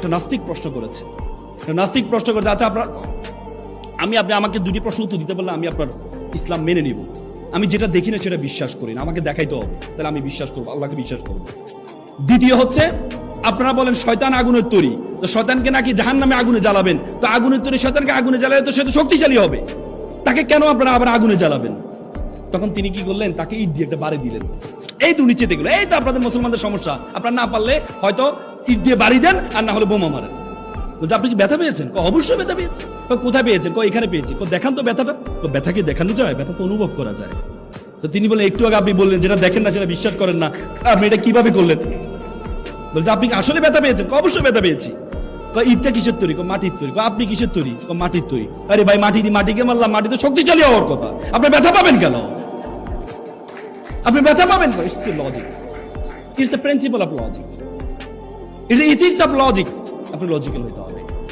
একটা নাস্তিক প্রশ্ন করেছে, আচ্ছা আপনার আপনি আমাকে দুটি প্রশ্ন উত্তর দিতে পারলে আমি আপনার ইসলাম মেনে নিব। আমি যেটা দেখি না সেটা বিশ্বাস করি না, আমাকে দেখাইতে হবে, তাহলে আমি বিশ্বাস করবো, আল্লাহকে বিশ্বাস করবো। দ্বিতীয় হচ্ছে, আপনারা বলেন শয়তান আগুনের তৈরি, তো শয়তানকে নাকি জাহান্নামে আগুনে জ্বালাবেন, তো আগুনের তৈরি শয়তানকে আগুনে জ্বালালে তো সে তো শক্তিশালী হবে, তাকে কেন আপনারা আবার আগুনে জ্বালাবেন? তখন তিনি কি করলেন? তাকে ইট দিয়ে একটা বাড়ি দিলেন। এই তো নিচে দেখলো, এই তো আপনাদের মুসলমানদের সমস্যা, আপনারা না পারলে হয়তো ইট দিয়ে বাড়ি দেন, আর না হলে বোমা মারেন। আপনি কি ব্যথা পেয়েছেন? অবশ্যই ব্যথা পেয়েছেন। কোথায় পেয়েছেন? এখানে পেয়েছি। দেখান তো ব্যথাটা। ব্যথাকে দেখানো যায়? ব্যথা তো অনুভব করা যায়। তো তিনি বলেন, একটু আগে আপনি বললেন যেটা দেখেন না সেটা বিশ্বাস করেন না, আপনি এটা কিভাবে করলেন? বলছে আপনি আসলে ব্যথা পেয়েছেন? অবশ্যই ব্যথা পেয়েছি। ইটটা কিসের তৈরি? মাটির তৈরি। আপনি কিসের তৈরি? মাটির তৈরি। আরে ভাই, মাটিকে মারলাম, মাটি তো শক্তিশালী হওয়ার কথা, আপনি ব্যথা পাবেন কেন? আপনি ব্যথা পাবেন কেন? It's logic, it's the principal of logic, it's the ethics of logic. আপনি লজিক্যাল হতে হবে।